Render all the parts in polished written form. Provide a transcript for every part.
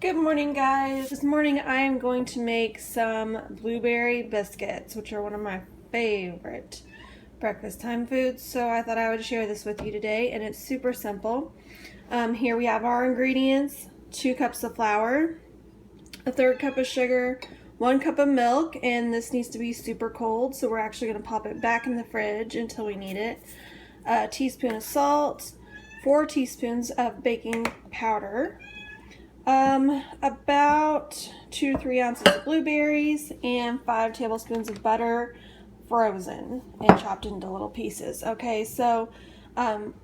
Good morning, guys. This morning I am going to make some blueberry biscuits, which are one of my favorite breakfast time foods. So I thought I would share this with you today, and it's super simple. Here we have our ingredients: 2 cups of flour, a 1/3 cup of sugar, 1 cup of milk, and this needs to be super cold, so we're actually going to pop it back in the fridge until we need it. A teaspoon of salt, 4 teaspoons of baking powder, about 2 to 3 ounces of blueberries, and 5 tablespoons of butter, frozen and chopped into little pieces. Okay, so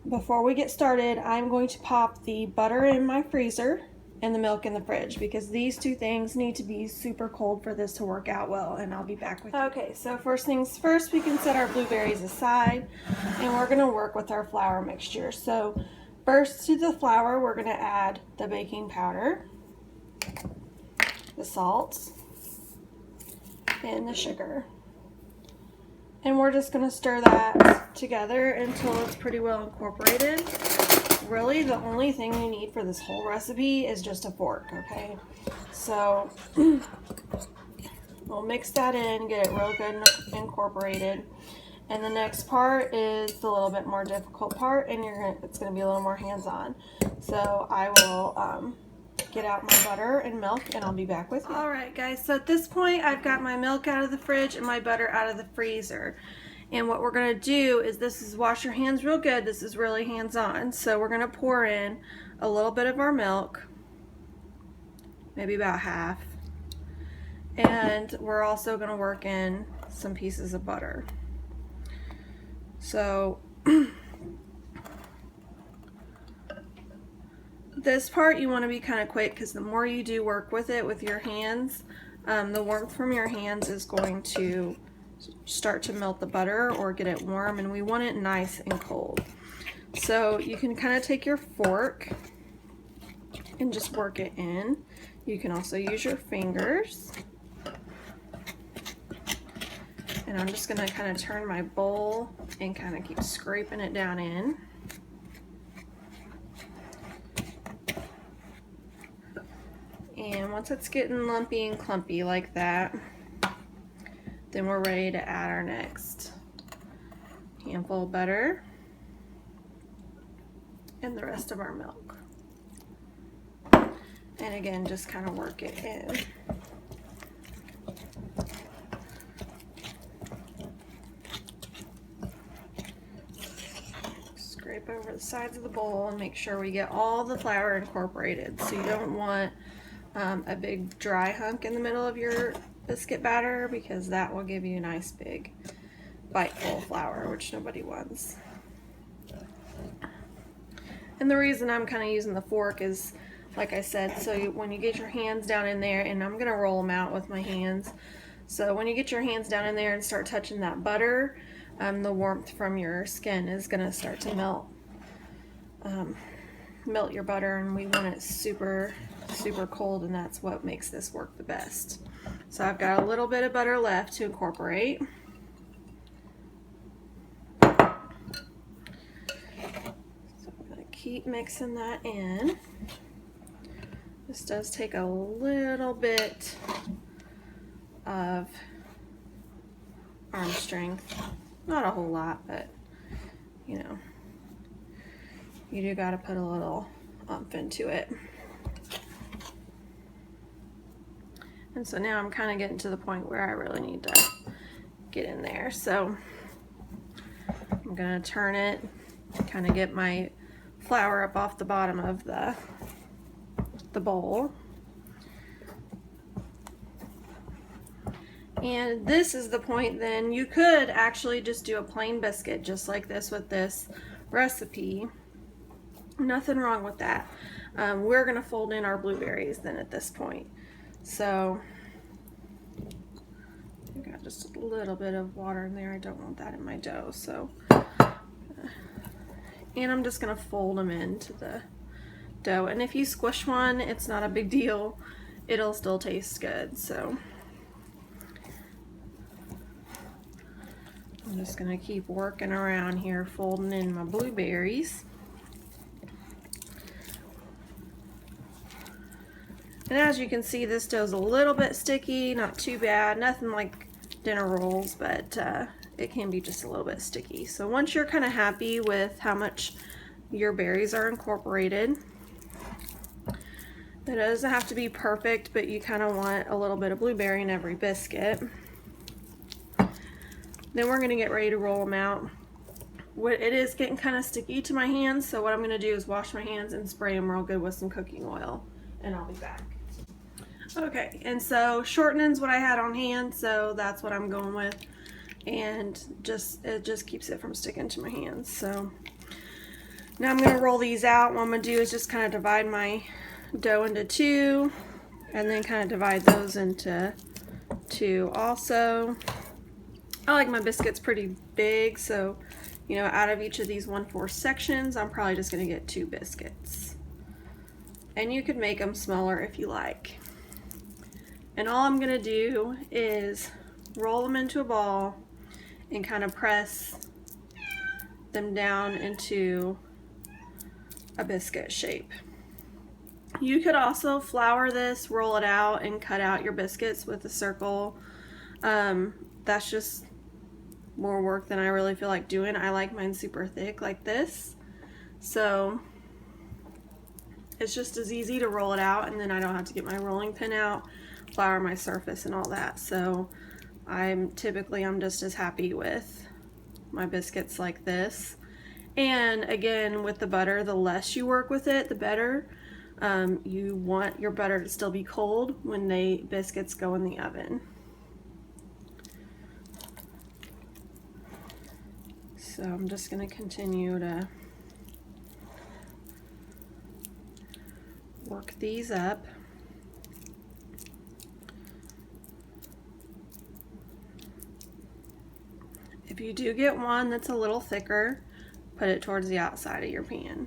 before we get started, I'm going to pop the butter in my freezer and the milk in the fridge, because these two things need to be super cold for this to work out well, and I'll be back with you. Okay, so first things first, we can set our blueberries aside, and we're going to work with our flour mixture. So first, to the flour, we're going to add the baking powder, the salt, and the sugar. And we're just going to stir that together until it's pretty well incorporated. Really, the only thing you need for this whole recipe is just a fork, okay? So we'll mix that in, get it real good incorporated. And the next part is the little bit more difficult part, and it's going to be a little more hands-on. So I will get out my butter and milk, and I'll be back with you. All right, guys, so at this point I've got my milk out of the fridge and my butter out of the freezer. And what we're going to do is wash your hands real good. This is really hands-on. So we're going to pour in a little bit of our milk, maybe about half. And we're also going to work in some pieces of butter. So this part you want to be kind of quick, because the more you do work with it with your hands, the warmth from your hands is going to start to melt the butter or get it warm, and we want it nice and cold. So you can kind of take your fork and just work it in. You can also use your fingers. And I'm just going to kind of turn my bowl and kind of keep scraping it down in. And once it's getting lumpy and clumpy like that, then we're ready to add our next handful of butter and the rest of our milk. And again, just kind of work it in. Scrape over the sides of the bowl and make sure we get all the flour incorporated. So you don't want a big dry hunk in the middle of your biscuit batter, because that will give you a nice big biteful of flour, which nobody wants. And the reason I'm kind of using the fork is, like I said, so when you get your hands down in there, and I'm going to roll them out with my hands, so when you get your hands down in there and start touching that butter, the warmth from your skin is going to start to melt your butter, and we want it super cold, and that's what makes this work the best. So I've got a little bit of butter left to incorporate. So I'm going to keep mixing that in. This does take a little bit of arm strength. Not a whole lot, but you know, you do got to put a little oomph into it. And so now I'm kind of getting to the point where I really need to get in there. So I'm going to turn it, kind of get my flour up off the bottom of the bowl. And this is the point then. You could actually just do a plain biscuit just like this with this recipe. Nothing wrong with that. We're going to fold in our blueberries then at this point. So I got just a little bit of water in there. I don't want that in my dough. So, and I'm just going to fold them into the dough. And if you squish one, it's not a big deal. It'll still taste good. So I'm just going to keep working around here, folding in my blueberries. And as you can see, this dough's a little bit sticky, not too bad, nothing like dinner rolls, but it can be just a little bit sticky. So once you're kind of happy with how much your berries are incorporated, it doesn't have to be perfect, but you kind of want a little bit of blueberry in every biscuit. Then we're going to get ready to roll them out. It is getting kind of sticky to my hands, so what I'm going to do is wash my hands and spray them real good with some cooking oil, and I'll be back. Okay, and so shortening's what I had on hand, so that's what I'm going with, and it just keeps it from sticking to my hands. So now I'm going to roll these out. What I'm going to do is just kind of divide my dough into two, and then kind of divide those into two also. I like my biscuits pretty big, so you know, out of each of these 1/4 sections, I'm probably just going to get 2 biscuits. And you could make them smaller if you like. And all I'm going to do is roll them into a ball and kind of press them down into a biscuit shape. You could also flour this, roll it out, and cut out your biscuits with a circle. That's just more work than I really feel like doing. I like mine super thick like this. So it's just as easy to roll it out, and then I don't have to get my rolling pin out, flour my surface and all that. So I'm just as happy with my biscuits like this. And again, with the butter, the less you work with it, the better. You want your butter to still be cold when the biscuits go in the oven. So I'm just going to continue to work these up. If you do get one that's a little thicker, put it towards the outside of your pan.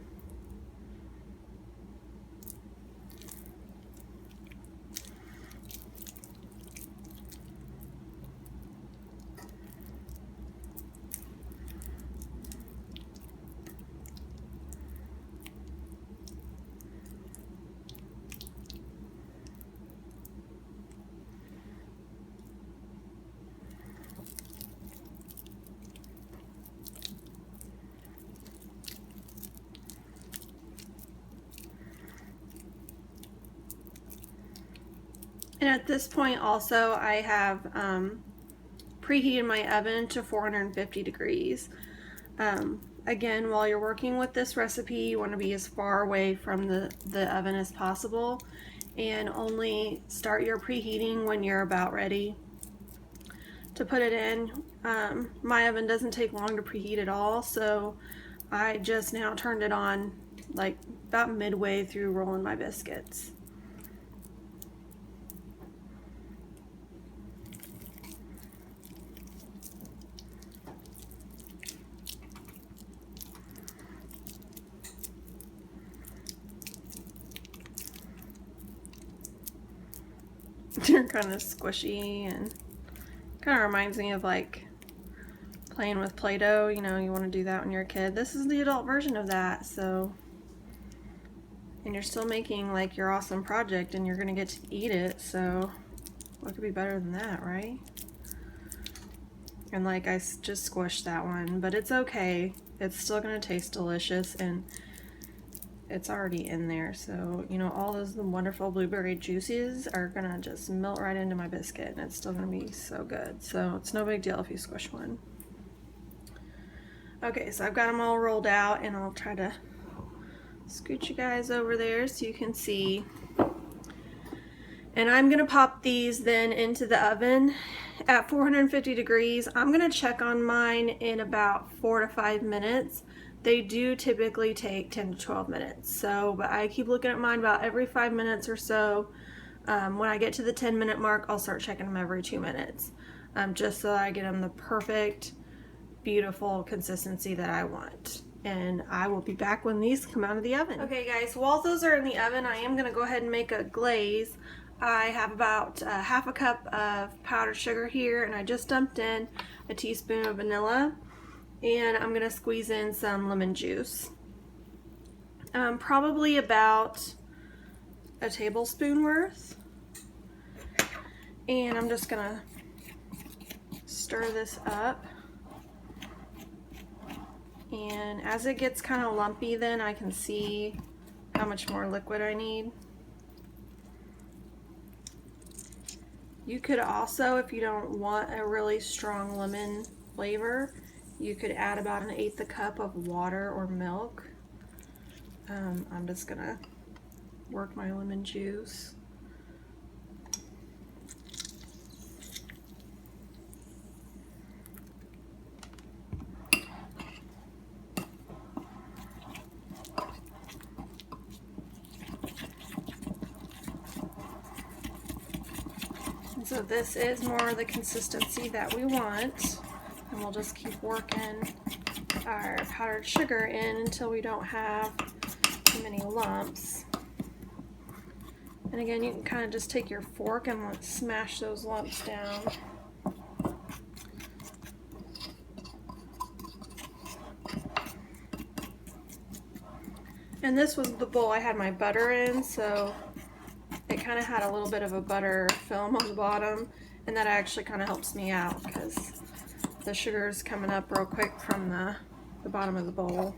And at this point also, I have preheated my oven to 450 degrees. Again, while you're working with this recipe, you want to be as far away from the oven as possible, and only start your preheating when you're about ready to put it in. My oven doesn't take long to preheat at all, so I just now turned it on like about midway through rolling my biscuits. They're kind of squishy and kind of reminds me of like playing with Play-Doh. You know, you want to do that when you're a kid. This is the adult version of that, so, and you're still making like your awesome project and you're gonna get to eat it, so what could be better than that, right? And like, I just squished that one, but it's okay. It's still gonna taste delicious, and it's already in there, so you know, all those wonderful blueberry juices are gonna just melt right into my biscuit, and it's still gonna be so good. So it's no big deal if you squish one. Okay, so I've got them all rolled out, and I'll try to scoot you guys over there so you can see. And I'm gonna pop these then into the oven at 450 degrees. I'm gonna check on mine in about 4 to 5 minutes. They do typically take 10 to 12 minutes. So, but I keep looking at mine about every 5 minutes or so. When I get to the 10-minute mark, I'll start checking them every 2 minutes. Just so I get them the perfect, beautiful consistency that I want. And I will be back when these come out of the oven. Okay guys, while those are in the oven, I am gonna go ahead and make a glaze. I have about half a cup of powdered sugar here, and I just dumped in a teaspoon of vanilla. And I'm gonna squeeze in some lemon juice. Probably about a tablespoon worth. And I'm just gonna stir this up. And as it gets kind of lumpy, then I can see how much more liquid I need. You could also, if you don't want a really strong lemon flavor, you could add about 1/8 cup of water or milk. I'm just gonna work my lemon juice. So this is more the consistency that we want, and we'll just keep working our powdered sugar in until we don't have too many lumps. And again, you can kind of just take your fork and smash those lumps down. And this was the bowl I had my butter in, so it kind of had a little bit of a butter film on the bottom, and that actually kind of helps me out because the sugar is coming up real quick from the bottom of the bowl.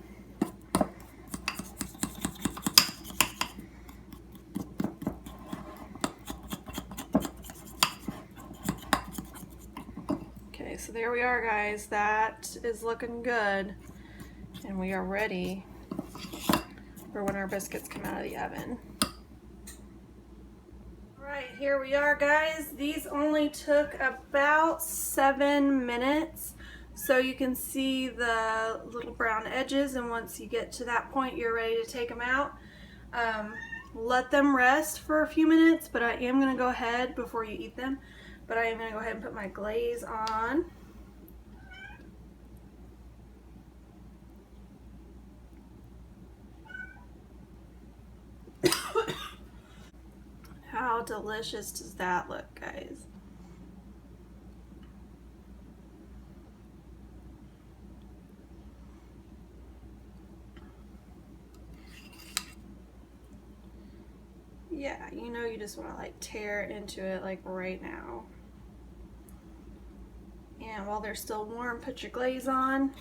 Okay, so there we are, guys. That is looking good, and we are ready for when our biscuits come out of the oven. Alright, here we are, guys. These only took about 7 minutes, so you can see the little brown edges, and once you get to that point, you're ready to take them out. Let them rest for a few minutes, but I am going to go ahead before you eat them, but I am going to go ahead and put my glaze on. How delicious does that look, guys? Yeah, you know, you just want to like tear into it like right now. And while they're still warm, put your glaze on.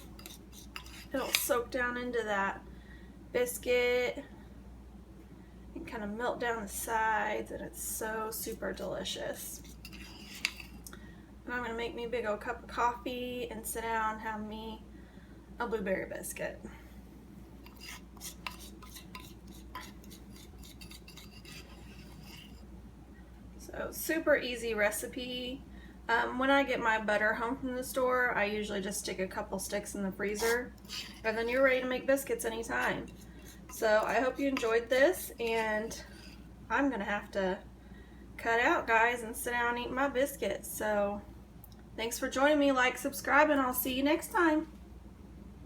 It'll soak down into that biscuit and kind of melt down the sides, and it's so super delicious. And I'm gonna make me a big old cup of coffee and sit down and have me a blueberry biscuit. So super easy recipe. When I get my butter home from the store, I usually just stick a couple sticks in the freezer, and then you're ready to make biscuits anytime. So I hope you enjoyed this, and I'm gonna have to cut out, guys, and sit down and eat my biscuits. So thanks for joining me. Like, subscribe, and I'll see you next time.